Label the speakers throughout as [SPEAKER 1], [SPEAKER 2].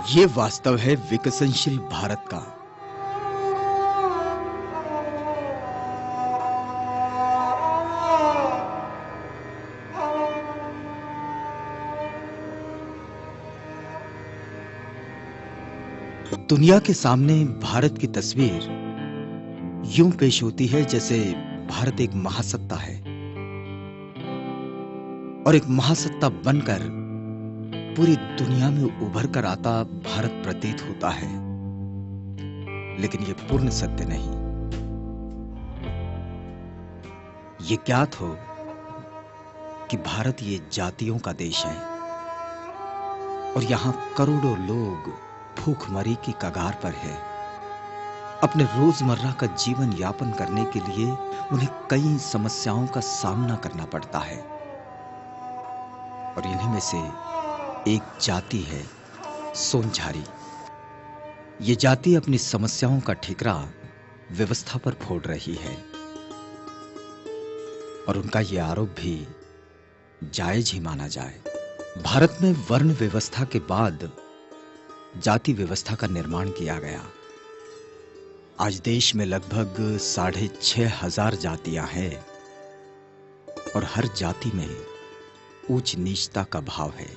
[SPEAKER 1] ये वास्तव है विकसनशील भारत का। दुनिया के सामने भारत की तस्वीर यूं पेश होती है जैसे भारत एक महासत्ता है और एक महासत्ता बनकर पूरी दुनिया में उभर कर आता भारत प्रतीत होता है। लेकिन यह पूर्ण सत्य नहीं। ये ज्ञात हो कि भारत ये जातियों का देश है और यहां करोड़ों लोग भूखमरी की कगार पर है। अपने रोजमर्रा का जीवन यापन करने के लिए उन्हें कई समस्याओं का सामना करना पड़ता है और इन्हीं में से एक जाति है सोनझारी। ये जाति अपनी समस्याओं का ठिकरा व्यवस्था पर फोड़ रही है और उनका यह आरोप भी जायज ही माना जाए। भारत में वर्ण व्यवस्था के बाद जाति व्यवस्था का निर्माण किया गया। आज देश में लगभग 6,500 जातियां हैं और हर जाति में ऊंच नीचता का भाव है,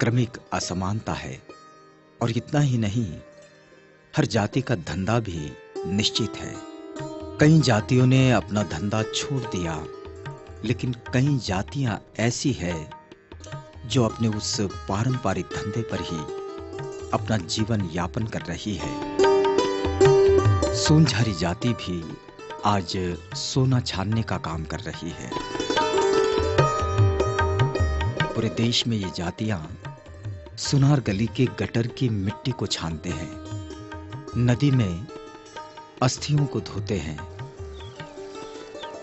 [SPEAKER 1] क्रमिक असमानता है और इतना ही नहीं, हर जाति का धंधा भी निश्चित है। कई जातियों ने अपना धंधा छोड़ दिया, लेकिन कई जातियां ऐसी है जो अपने उस पारंपरिक धंधे पर ही अपना जीवन यापन कर रही है। सोनझारी जाति भी आज सोना छानने का काम कर रही है। पूरे देश में ये जातियां सुनार गली के गटर की मिट्टी को छानते हैं, नदी में अस्थियों को धोते हैं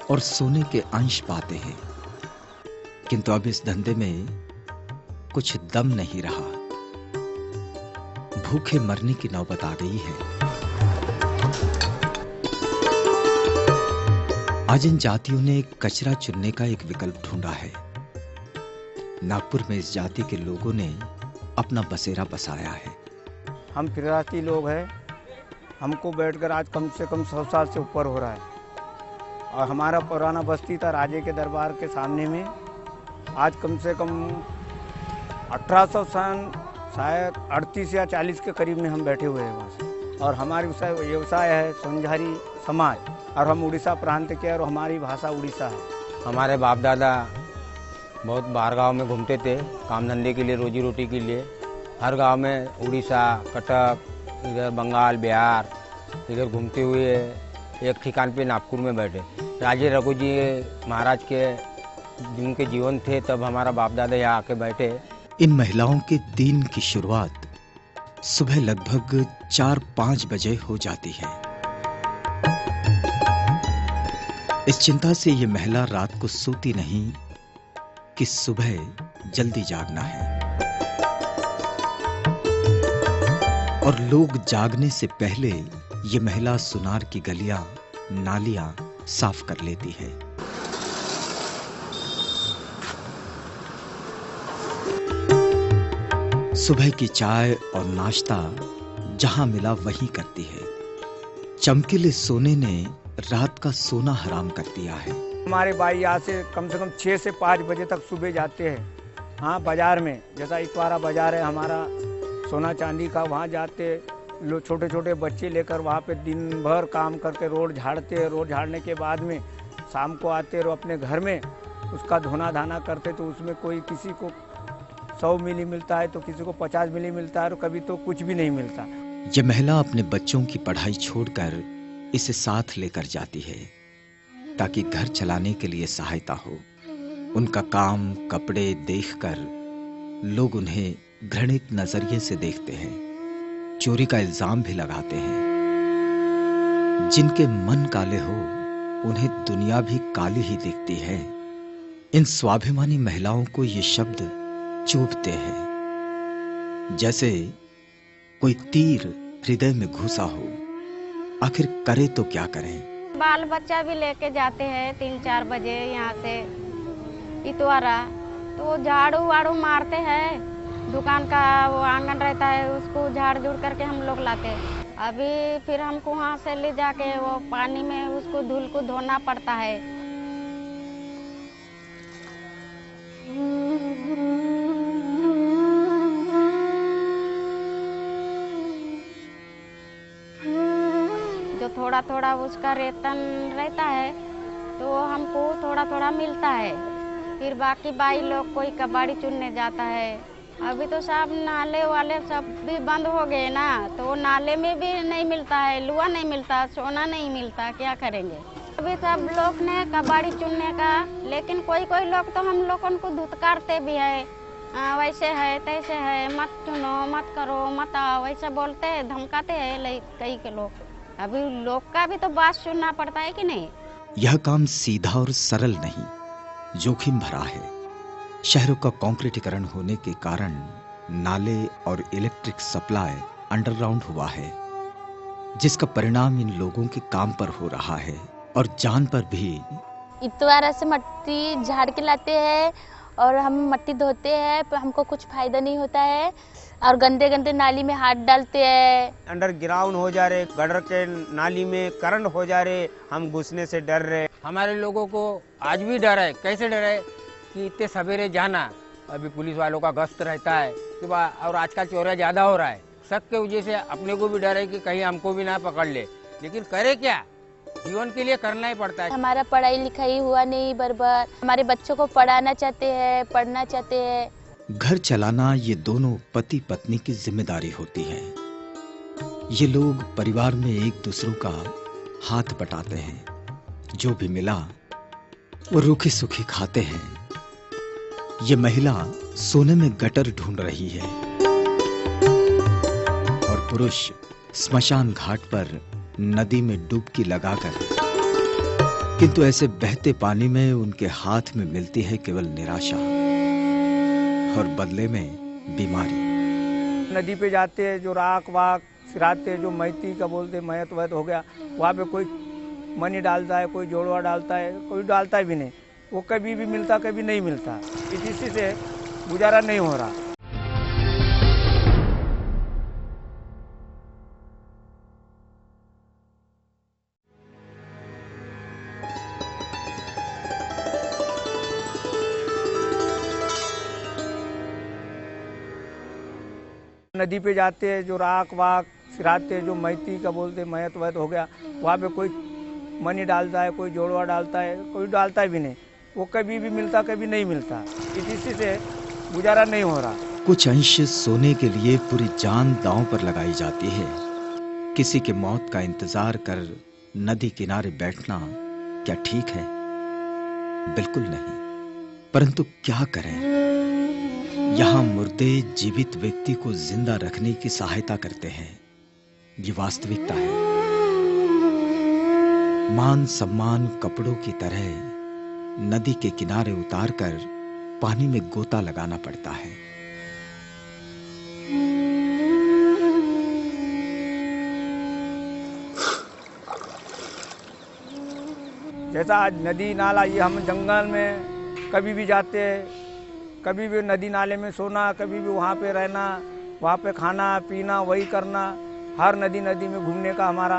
[SPEAKER 1] और सोने के अंश पाते हैं। किंतु अब इस धंधे में कुछ दम नहीं रहा, भूखे मरने की नौबत आ गई है। आज इन जातियों ने कचरा चुनने का एक विकल्प ढूंढा है। नागपुर में इस जाति के लोगों ने अपना बसेरा बसाया है।
[SPEAKER 2] हम फिराती लोग हैं, हमको बैठकर आज कम से कम 100 साल से ऊपर हो रहा है और हमारा पुराना बस्ती था राजे के दरबार के सामने में। आज कम से कम 1800 सन शायद 38 या 40 के करीब में हम बैठे हुए हैं वहाँ से। और हमारी व्यवसाय है सोनझारी समाज और हम उड़ीसा प्रांत के और हमारी भाषा उड़ीसा है।
[SPEAKER 3] हमारे बाप दादा बहुत बाहर गांव में घूमते थे काम धंधे के लिए, रोजी रोटी के लिए। हर गांव में उड़ीसा, कटक, इधर बंगाल, बिहार, इधर घूमते हुए एक ठिकान पे नागपुर में बैठे। राजे रघु जी महाराज के जिनके जीवन थे तब हमारा बाप दादा यहाँ आके बैठे।
[SPEAKER 1] इन महिलाओं के दिन की शुरुआत सुबह लगभग 4-5 बजे हो जाती है। इस चिंता से ये महिला रात को सोती नहीं कि सुबह जल्दी जागना है और लोग जागने से पहले ये महिला सुनार की गलियां, नालियां साफ कर लेती है। सुबह की चाय और नाश्ता जहां मिला वहीं करती है। चमकीले सोने ने रात का सोना हराम कर दिया है।
[SPEAKER 2] हमारे भाई यहाँ से कम 6 से 5 बजे तक सुबह जाते हैं। हाँ, बाजार में जैसा इतवारा बाजार है हमारा सोना चांदी का, वहाँ जाते लोग छोटे छोटे बच्चे लेकर वहाँ पे दिन भर काम करके रोड झाड़ते। रोड झाड़ने के बाद में शाम को आते और अपने घर में उसका धोना धाना करते। तो उसमें कोई किसी को 100 मिली मिलता है तो किसी को 50 मिली मिलता है और कभी तो कुछ भी नहीं मिलता।
[SPEAKER 1] ये महिला अपने बच्चों की पढ़ाई छोड़कर इसे साथ लेकर जाती है ताकि घर चलाने के लिए सहायता हो। उनका काम कपड़े देखकर लोग उन्हें घृणित नजरिए से देखते हैं, चोरी का इल्जाम भी लगाते हैं। जिनके मन काले हो उन्हें दुनिया भी काली ही दिखती है। इन स्वाभिमानी महिलाओं को ये शब्द चुभते हैं जैसे कोई तीर हृदय में घुसा हो। आखिर करे तो क्या करें?
[SPEAKER 4] बाल बच्चा भी लेके जाते हैं 3-4 बजे यहाँ से इतवारा, तो झाड़ू वाड़ू मारते हैं दुकान का वो आंगन रहता है, उसको झाड़ झूड़ करके हम लोग लाते हैं। अभी फिर हमको वहाँ से ले जाके वो पानी में उसको धूल को धोना पड़ता है। जो थोड़ा थोड़ा उसका वेतन रहता है तो हमको थोड़ा थोड़ा मिलता है। फिर बाकी भाई लोग कोई कबाड़ी चुनने जाता है। अभी तो सब नाले वाले सब भी बंद हो गए ना, तो वो नाले में भी नहीं मिलता है, लुआ नहीं मिलता, सोना नहीं मिलता, क्या करेंगे। अभी सब लोग ने कबाड़ी चुनने का, लेकिन कोई कोई लोग तो हम लोगों को धुतकारते भी है, वैसे है तैसे है, मत चुनो, मत करो, मत आओ, वैसे बोलते हैं, धमकाते हैं कई के लोग। अभी लोग का भी तो बात सुनना पड़ता है कि नहीं।
[SPEAKER 1] यह काम सीधा और सरल नहीं, जोखिम भरा है। शहरों का कंक्रीटीकरण होने के कारण नाले और इलेक्ट्रिक सप्लाई अंडरग्राउंड हुआ है, जिसका परिणाम इन लोगों के काम पर हो रहा है और जान पर भी।
[SPEAKER 5] इतवारा से मट्टी झाड़ के लाते हैं और हम मट्टी धोते हैं, पर हमको कुछ फायदा नहीं होता है और गंदे गंदे नाली में हाथ डालते हैं।
[SPEAKER 2] अंडरग्राउंड हो जा रहे, गटर के नाली में करंट हो जा रहे, हम घुसने से डर रहे।
[SPEAKER 3] हमारे लोगों को आज भी डर है। कैसे डर है कि इतने सवेरे जाना, अभी पुलिस वालों का गश्त रहता है कि और आजकल चोरियां ज़्यादा हो रहा है, शक के वजह से अपने को भी डर है कि कहीं हमको भी ना पकड़ ले। लेकिन करे क्या, जीवन के लिए करना ही पड़ता है।
[SPEAKER 5] हमारा पढ़ाई लिखाई हुआ नहीं बराबर, हमारे बच्चों को पढ़ाना चाहते हैं, पढ़ना चाहते हैं।
[SPEAKER 1] घर चलाना ये दोनों पति पत्नी की जिम्मेदारी होती है। ये लोग परिवार में एक दूसरों का हाथ बटाते हैं, जो भी मिला वो रूखी सूखी खाते हैं। ये महिला सोने में गटर ढूंढ रही है और पुरुष स्मशान घाट पर नदी में डुबकी लगाकर, किंतु ऐसे बहते पानी में उनके हाथ में मिलती है केवल निराशा और बदले में बीमारी।
[SPEAKER 2] नदी पे जाते हैं, जो राख वाक सिराते, जो मैती का बोलते मैत वैत हो गया, वहाँ पे कोई मनी डालता है, कोई जोड़वा डालता है, कोई डालता भी नहीं। वो कभी भी मिलता, कभी नहीं मिलता। इसी से गुजारा नहीं हो रहा। नदी पे जाते हैं, जो राख वाक सिराते, जो मैती का बोलते मैत वैत हो गया, वहाँ पे कोई मनी डालता है, कोई जोड़वा डालता है, कोई डालता भी नहीं। वो कभी भी मिलता, कभी नहीं मिलता। इसी से गुजारा नहीं हो रहा।
[SPEAKER 1] कुछ अंश सोने के लिए पूरी जान दांव पर लगाई जाती है। किसी के मौत का इंतजार कर नदी किनारे बैठना क्या ठीक है? बिल्कुल नहीं। परंतु क्या करें, यहाँ मुर्दे जीवित व्यक्ति को जिंदा रखने की सहायता करते हैं। ये वास्तविकता है। मान सम्मान कपड़ों की तरह नदी के किनारे उतारकर पानी में गोता लगाना पड़ता है।
[SPEAKER 2] जैसा आज नदी नाला, ये हम जंगल में कभी भी जाते हैं, कभी भी नदी नाले में सोना, कभी भी वहाँ पे रहना, वहाँ पे खाना पीना, वही करना। हर नदी में घूमने का हमारा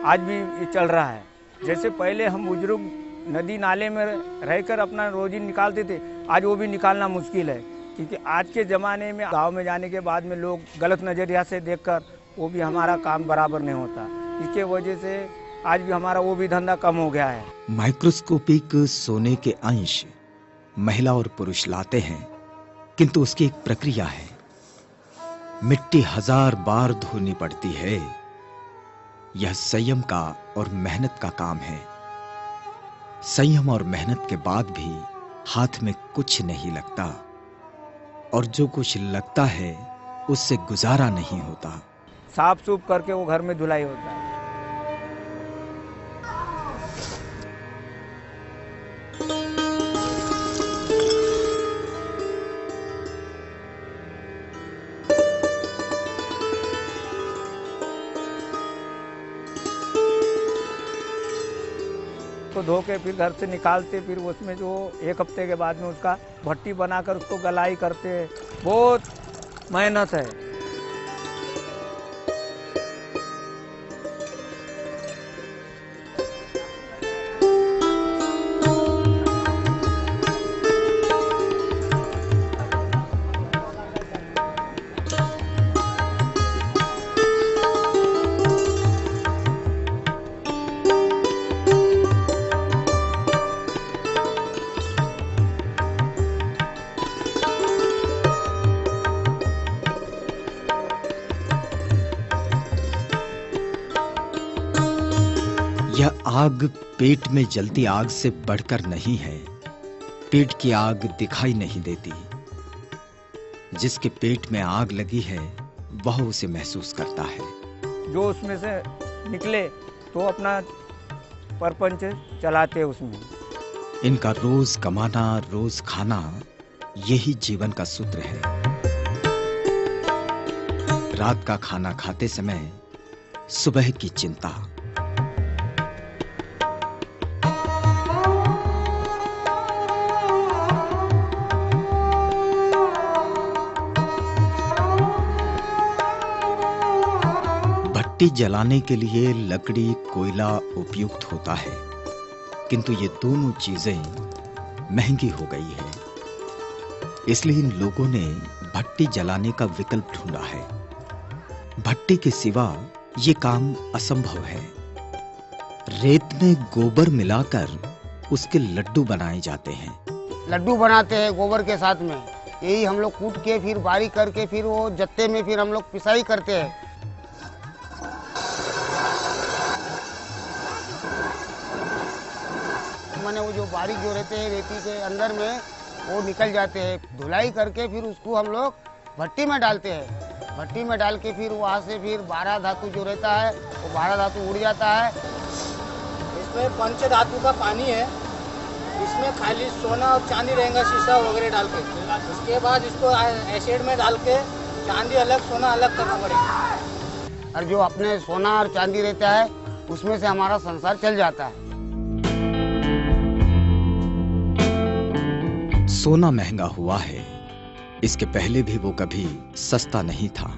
[SPEAKER 2] आज भी ये चल रहा है। जैसे पहले हम बुजुर्ग नदी नाले में रहकर अपना रोजी निकालते थे, आज वो भी निकालना मुश्किल है। क्योंकि आज के ज़माने में गांव में जाने के बाद में लोग गलत नज़रिया से देखकर वो भी हमारा काम बराबर नहीं होता। इसके वजह से आज भी हमारा वो भी धंधा कम हो गया है।
[SPEAKER 1] माइक्रोस्कोपिक सोने के अंश महिला और पुरुष लाते हैं, किंतु उसकी एक प्रक्रिया है। मिट्टी 1000 बार धोनी पड़ती है। यह संयम का और मेहनत का काम है। संयम और मेहनत के बाद भी हाथ में कुछ नहीं लगता, और जो कुछ लगता है उससे गुजारा नहीं होता।
[SPEAKER 2] साफ सूफ करके वो घर में धुलाई होता है। तो धो के फिर घर से निकालते, फिर उसमें जो 1 हफ्ते के बाद में उसका भट्टी बनाकर उसको गलाई करते। बहुत मेहनत है।
[SPEAKER 1] यह आग पेट में जलती आग से बढ़कर नहीं है। पेट की आग दिखाई नहीं देती। जिसके पेट में आग लगी है वह उसे महसूस करता है।
[SPEAKER 2] जो उसमें से निकले तो अपना परपंच चलाते उसमें।
[SPEAKER 1] इनका रोज कमाना रोज खाना यही जीवन का सूत्र है। रात का खाना खाते समय सुबह की चिंता। भट्टी जलाने के लिए लकड़ी कोयला उपयुक्त होता है, किंतु ये दोनों चीजें महंगी हो गई है। इसलिए इन लोगों ने भट्टी जलाने का विकल्प ढूंढा है। भट्टी के सिवा ये काम असंभव है। रेत में गोबर मिलाकर उसके लड्डू बनाए जाते हैं।
[SPEAKER 6] लड्डू बनाते हैं गोबर के साथ में। यही हम लोग कूट के फिर बारीक करके फिर वो जत्ते में फिर हम लोग पिसाई करते हैं। मैंने वो जो बारीक जो रहते हैं रेती के अंदर में वो निकल जाते हैं। धुलाई करके फिर उसको हम लोग भट्टी में डालते हैं। भट्टी में डाल के फिर वहाँ से फिर 12 धातु जो रहता है वो 12 धातु उड़ जाता है।
[SPEAKER 7] इसमें पंच धातु का पानी है। इसमें खाली सोना और चांदी रहेगा, शीशा वगैरह डाल के। उसके बाद इसको एसिड में डाल के चांदी अलग सोना अलग करना पड़ेगा।
[SPEAKER 6] और जो अपने सोना और चांदी रहता है उसमें से हमारा संसार चल जाता है।
[SPEAKER 1] सोना महंगा हुआ है, इसके पहले भी वो कभी सस्ता नहीं था।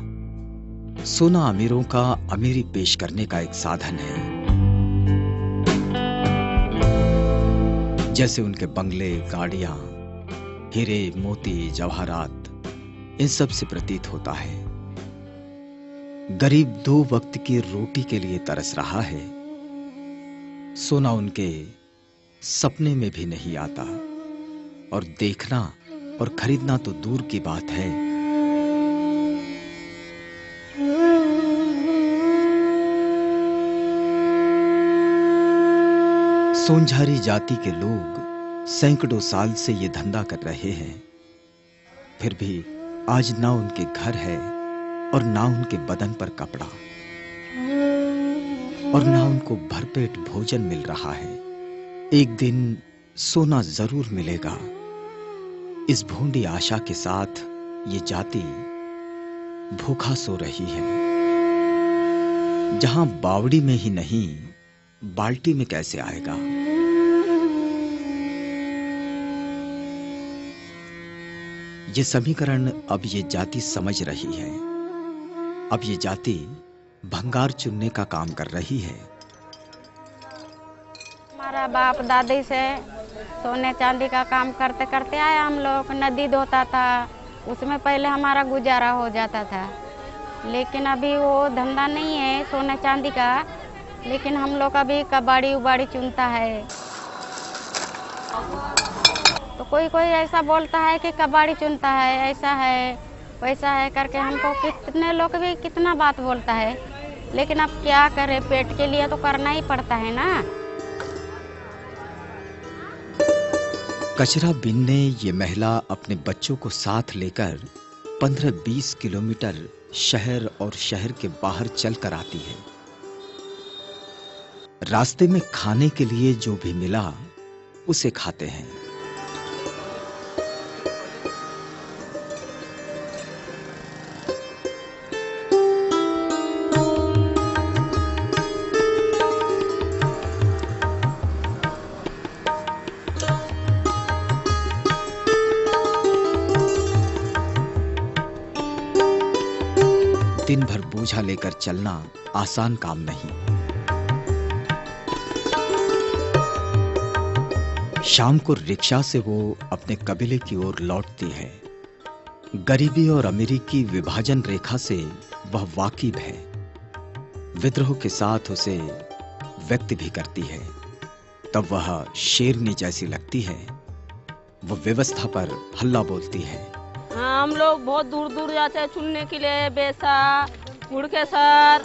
[SPEAKER 1] सोना अमीरों का अमीरी पेश करने का एक साधन है। जैसे उनके बंगले, गाड़ियां, हीरे, मोती, जवाहरात, इन सब से प्रतीत होता है। गरीब 2 वक्त की रोटी के लिए तरस रहा है। सोना उनके सपने में भी नहीं आता, और देखना और खरीदना तो दूर की बात है। सोनझारी जाति के लोग सैकड़ों साल से ये धंधा कर रहे हैं, फिर भी आज ना उनके घर है और ना उनके बदन पर कपड़ा, और ना उनको भरपेट भोजन मिल रहा है। एक दिन सोना जरूर मिलेगा। इस भूंडी आशा के साथ ये जाति भूखा सो रही है। जहां बावड़ी में ही नहीं, बाल्टी में कैसे आएगा? ये समीकरण अब ये जाति समझ रही है। अब ये जाति भंगार चुनने का काम कर रही है।
[SPEAKER 4] हमारा बाप दादी से सोने चांदी का काम करते करते आए हम लोग। नदी धोता था, उसमें पहले हमारा गुजारा हो जाता था। लेकिन अभी वो धंधा नहीं है सोने चांदी का। लेकिन हम लोग अभी कबाड़ी उबाड़ी चुनता है। तो कोई कोई ऐसा बोलता है कि कबाड़ी चुनता है, ऐसा है वैसा है करके हमको कितने लोग भी कितना बात बोलता है। लेकिन अब क्या करें, पेट के लिए तो करना ही पड़ता है ना।
[SPEAKER 1] कचरा बीनने ये महिला अपने बच्चों को साथ लेकर 15-20 किलोमीटर शहर और शहर के बाहर चलकर आती है। रास्ते में खाने के लिए जो भी मिला उसे खाते हैं। दिन भर बोझा लेकर चलना आसान काम नहीं। शाम को रिक्शा से वो अपने कबीले की ओर लौटती है। गरीबी और अमीरी की विभाजन रेखा से वह वाकिफ है। विद्रोह के साथ उसे व्यक्त भी करती है। तब वह शेरनी जैसी लगती है। वो व्यवस्था पर हल्ला बोलती है।
[SPEAKER 8] हाँ, हम लोग बहुत दूर दूर जाते हैं चुनने के लिए। बेसा, गुड़केसर,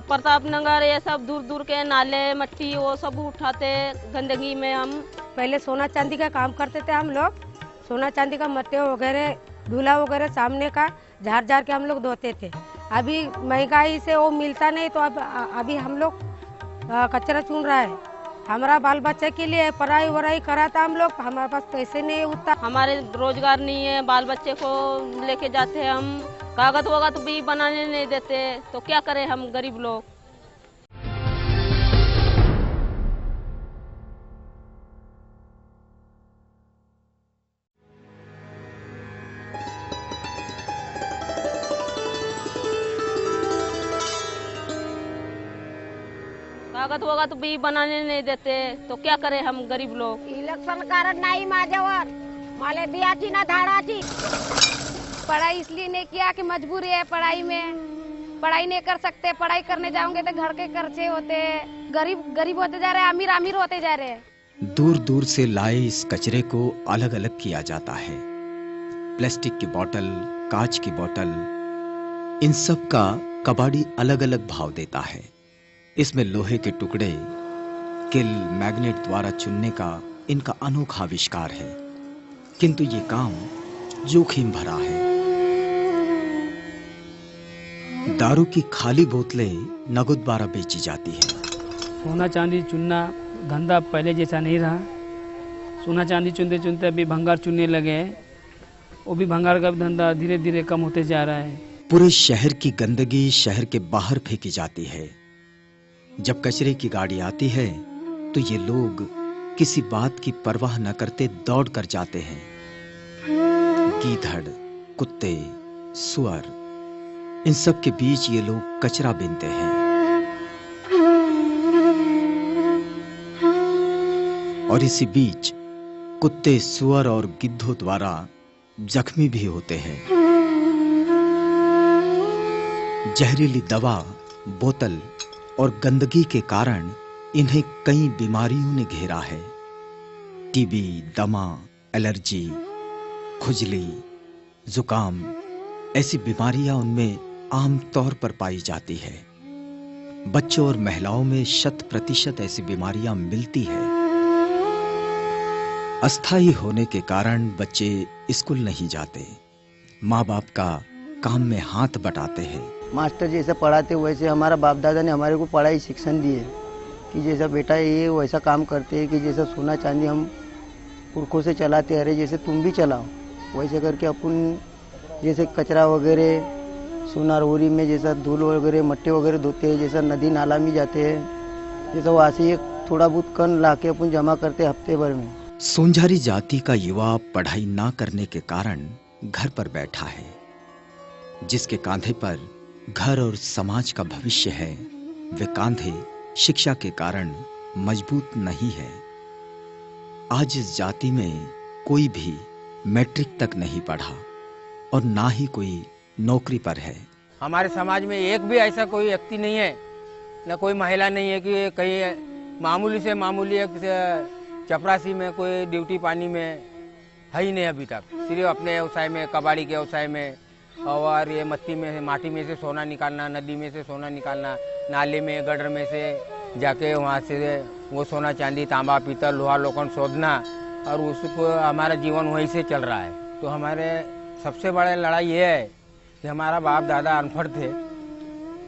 [SPEAKER 8] प्रतापनगर, ये सब दूर दूर के नाले मट्टी वो सब उठाते गंदगी में। हम
[SPEAKER 9] पहले सोना चांदी का काम करते थे। हम लोग सोना चांदी का मट्टे वगैरह धूला वगैरह सामने का झाड़ झाड़ के हम लोग धोते थे। अभी महंगाई से वो मिलता नहीं, तो अभी हम लोग कचरा चुन रहा है। हमारा बाल बच्चे के लिए पढ़ाई वढ़ाई करा था हम लोग, हमारे पास पैसे नहीं उतना।
[SPEAKER 8] हमारे रोजगार नहीं है, बाल बच्चे को लेके जाते हैं हम, कागज वगैरह भी बनाने नहीं देते, तो क्या करें हम गरीब लोग। कागज वगैरह भी बनाने नहीं देते, तो क्या करें हम गरीब लोग।
[SPEAKER 9] इलेक्शन कारण नाही माझ्यावर, मला दियाची ना धाडाची। पढ़ाई इसलिए नहीं किया कि मजबूरी है। पढ़ाई में पढ़ाई नहीं कर सकते, पढ़ाई करने जाओगे तो घर के खर्चे होते, गरीब गरीब होते जा रहे हैं, अमीर अमीर होते जा रहे हैं।
[SPEAKER 1] दूर दूर से लाए इस कचरे को अलग अलग किया जाता है। प्लास्टिक की बोतल, कांच की बोतल, इन सब का कबाड़ी अलग अलग भाव देता है। इसमें लोहे के टुकड़े किल मैग्नेट द्वारा चुनने का इनका अनोखा आविष्कार है, किंतु ये काम जोखिम भरा है। दारू की खाली बोतलें नगद द्वारा बेची जाती है।
[SPEAKER 10] सोना चांदी चुनना धंधा पहले जैसा नहीं रहा। सोना चांदी चुनते चुनते अभी भंगार चुनने लगे, वो भी भंगार का धंधा धीरे धीरे कम होते जा रहा है।
[SPEAKER 1] पूरे शहर की गंदगी शहर के बाहर फेंकी जाती है। जब कचरे की गाड़ी आती है तो ये लोग किसी बात की परवाह न करते दौड़ कर जाते हैं। गीदड़, कुत्ते, सुअर, इन सब के बीच ये लोग कचरा बीनते हैं। और इसी बीच कुत्ते, सुअर और गिद्धों द्वारा जख्मी भी होते हैं। जहरीली दवा, बोतल और गंदगी के कारण इन्हें कई बीमारियों ने घेरा है। टीबी, दमा, एलर्जी, खुजली, जुकाम, ऐसी बीमारियां उनमें आम तौर पर पाई जाती है। बच्चों और महिलाओं में 100% ऐसी बीमारियां मिलती है। अस्थायी होने के कारण बच्चे स्कूल नहीं जाते। माँ बाप का काम में हाथ बटाते हैं।
[SPEAKER 11] मास्टर जैसे पढ़ाते वैसे हमारा बाप दादा ने हमारे को पढ़ाई शिक्षण दिए कि जैसा बेटा ये वैसा काम करते हैं कि जैसा सोना चांदी हम पुरखों से चलाते अरे जैसे तुम भी चलाओ, वैसे करके अपन जैसे कचरा वगैरह सोनारवरी में जैसा धूल वगैरह मट्टे वगैरह धोते हैं, जैसा नदी नाला में जाते हैं, जैसा वहाँ से थोड़ा बहुत कन ला के अपन जमा करते हफ्ते भर में।
[SPEAKER 1] सोनझारी जाति का युवा पढ़ाई ना करने के कारण घर पर बैठा है। जिसके कांधे पर घर और समाज का भविष्य है, वे कांधे शिक्षा के कारण मजबूत नहीं है। आज इस जाति में कोई भी मैट्रिक तक नहीं पढ़ा और ना ही कोई नौकरी पर है।
[SPEAKER 3] हमारे समाज में एक भी ऐसा कोई व्यक्ति नहीं है, न कोई महिला नहीं है कि कहीं मामूली से मामूली एक चपरासी में कोई ड्यूटी पानी में है ही नहीं अभी तक। सिर्फ अपने व्यवसाय में, कबाड़ी के व्यवसाय में और ये मट्टी में माटी में से सोना निकालना, नदी में से सोना निकालना, नाले में गटर में से जाके वहाँ से वो सोना चांदी तांबा पीतल लोहा लोखंड शोधना, और उसको हमारा जीवन वहीं से चल रहा है। तो हमारे सबसे बड़ा लड़ाई ये है कि हमारा बाप दादा अनपढ़ थे।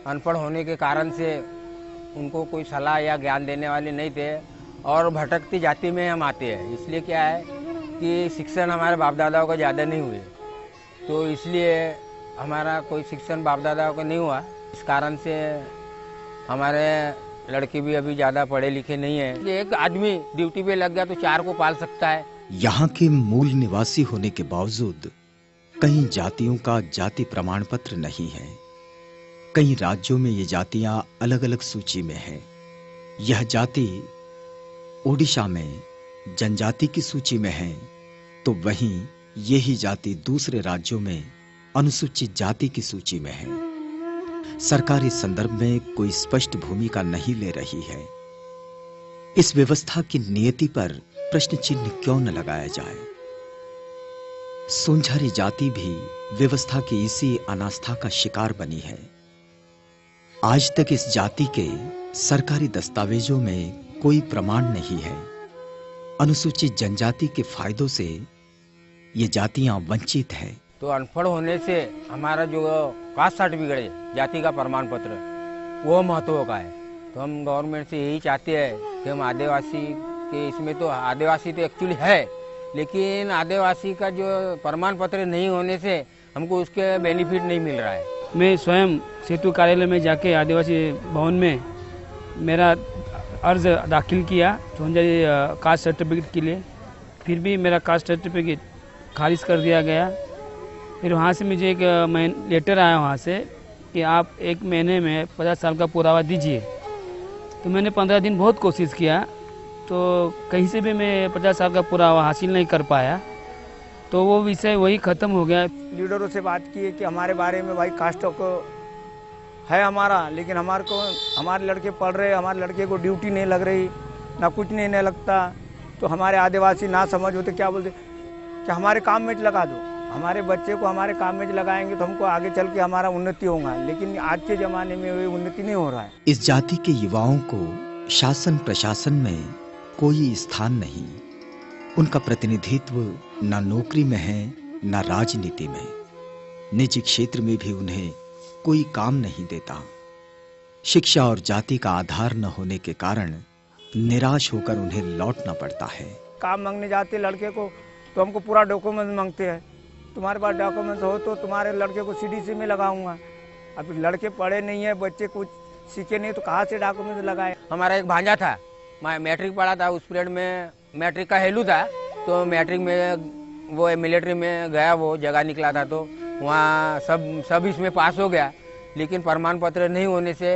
[SPEAKER 3] अनपढ़ होने के कारण से उनको कोई सलाह या ज्ञान देने वाले नहीं थे और भटकती जाति में हम आते हैं। इसलिए क्या है कि शिक्षण हमारे बाप दादाओं का ज़्यादा नहीं हुए, तो इसलिए हमारा कोई शिक्षण बाप दादाओं का नहीं हुआ। इस कारण से हमारे लड़के भी अभी ज़्यादा पढ़े लिखे नहीं हैं। एक आदमी ड्यूटी पे लग गया तो 4 को पाल सकता है।
[SPEAKER 1] यहाँ के मूल निवासी होने के बावजूद कई जातियों का जाति प्रमाण पत्र नहीं है। कई राज्यों में ये जातियां अलग अलग सूची में हैं। यह जाति ओडिशा में जनजाति की सूची में है, तो वहीं यही जाति दूसरे राज्यों में अनुसूचित जाति की सूची में है। सरकार इस संदर्भ में कोई स्पष्ट भूमिका नहीं ले रही है। इस व्यवस्था की नियति पर प्रश्न चिन्ह क्यों न लगाया जाए? सोनझारी जाति भी व्यवस्था की इसी अनास्था का शिकार बनी है। आज तक इस जाति के सरकारी दस्तावेजों में कोई प्रमाण नहीं है। अनुसूचित जनजाति के फायदों से ये जातियां वंचित है।
[SPEAKER 3] तो अनपढ़ होने से हमारा जो कास्ट सर्टिफिकेट है, जाति का प्रमाण पत्र, वो महत्व का है। तो हम गवर्नमेंट से यही चाहते हैं कि हम आदिवासी के, इसमें तो आदिवासी तो एक्चुअली है, लेकिन आदिवासी का जो प्रमाण पत्र नहीं होने से हमको उसके बेनिफिट नहीं मिल रहा है।
[SPEAKER 10] मैं स्वयं सेतु कार्यालय में जाके आदिवासी भवन में मेरा अर्ज दाखिल किया सोनझारी कास्ट सर्टिफिकेट के लिए, फिर भी मेरा कास्ट सर्टिफिकेट खारिज कर दिया गया। फिर वहाँ से मुझे एक लेटर आया वहाँ से कि आप 1 महीने में 50 साल का पुरावा दीजिए। तो मैंने 15 दिन बहुत कोशिश किया, तो कहीं से भी मैं 50 साल का पुरावा हासिल नहीं कर पाया। तो वो विषय वही ख़त्म हो गया।
[SPEAKER 2] लीडरों से बात की है कि हमारे बारे में भाई कास्ट को है हमारा, लेकिन हमारे लड़के पढ़ रहे, हमारे लड़के को ड्यूटी नहीं लग रही, ना कुछ नहीं लगता। तो हमारे आदिवासी ना समझ होते क्या बोलते कि हमारे काम में लगा दो, हमारे बच्चे को हमारे काम में लगाएंगे तो हमको आगे चल के हमारा उन्नति होगा। लेकिन आज के ज़माने में वो उन्नति नहीं हो रहा है।
[SPEAKER 1] इस जाति के युवाओं को शासन प्रशासन में कोई स्थान नहीं। उनका प्रतिनिधित्व न नौकरी में है न राजनीति में। निजी क्षेत्र में भी उन्हें कोई काम नहीं देता। शिक्षा और जाति का आधार न होने के कारण निराश होकर उन्हें लौटना पड़ता है।
[SPEAKER 2] काम मांगने जाते लड़के को तो हमको पूरा डॉक्यूमेंट मांगते हैं, तुम्हारे पास डॉक्यूमेंट हो तो तुम्हारे लड़के को सीडीसी में लगाऊंगा। अब लड़के पढ़े नहीं है, बच्चे कुछ सीखे नहीं, तो कहाँ से डॉक्यूमेंट लगाए?
[SPEAKER 3] हमारा एक भांजा था, मैं मैट्रिक पढ़ा था, उस पीरियड में मैट्रिक का हेलू था। तो मैट्रिक में वो मिलिट्री में गया, वो जगह निकला था, तो वहाँ सब इसमें पास हो गया, लेकिन प्रमाण पत्र नहीं होने से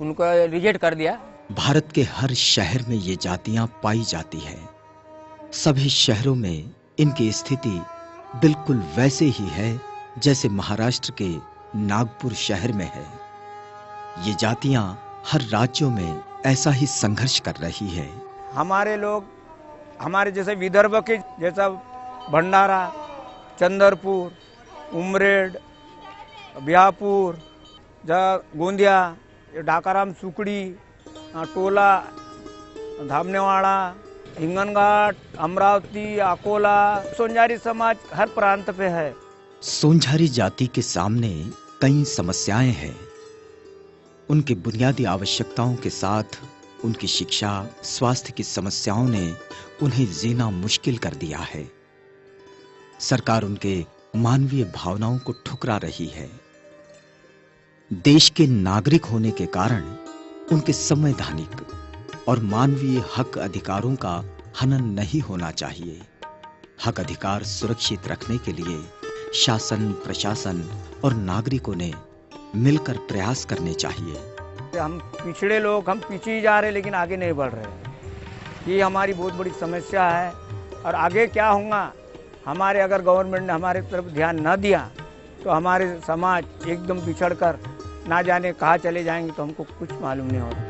[SPEAKER 3] उनको रिजेक्ट कर दिया।
[SPEAKER 1] भारत के हर शहर में ये जातियां पाई जाती है। सभी शहरों में इनकी स्थिति बिल्कुल वैसे ही है जैसे महाराष्ट्र के नागपुर शहर में है। ये जातियां हर राज्यों में ऐसा ही संघर्ष कर रही है।
[SPEAKER 2] हमारे लोग हमारे जैसे विदर्भ के जैसा भंडारा, चंदरपुर, उमरेड, बिहापुर, गोंदिया, डाकाराम, सुकड़ी, टोला, धामनेवाड़ा, हिंगनघाट, अमरावती, अकोला, सोनझारी समाज हर प्रांत पे है।
[SPEAKER 1] सोनझारी जाति के सामने कई समस्याएं हैं। उनके बुनियादी आवश्यकताओं के साथ उनकी शिक्षा, स्वास्थ्य की समस्याओं ने उन्हें जीना मुश्किल कर दिया है। सरकार उनके मानवीय भावनाओं को ठुकरा रही है। देश के नागरिक होने के कारण उनके संवैधानिक और मानवीय हक अधिकारों का हनन नहीं होना चाहिए। हक अधिकार सुरक्षित रखने के लिए शासन, प्रशासन और नागरिकों ने मिलकर प्रयास करने चाहिए।
[SPEAKER 2] हम पिछड़े लोग, हम पीछे ही जा रहे, लेकिन आगे नहीं बढ़ रहे। ये हमारी बहुत बड़ी समस्या है। और आगे क्या होगा, हमारे अगर गवर्नमेंट ने हमारे तरफ ध्यान न दिया तो हमारे समाज एकदम बिछड़ कर ना जाने कहाँ चले जाएंगे, तो हमको कुछ मालूम नहीं हो रहा।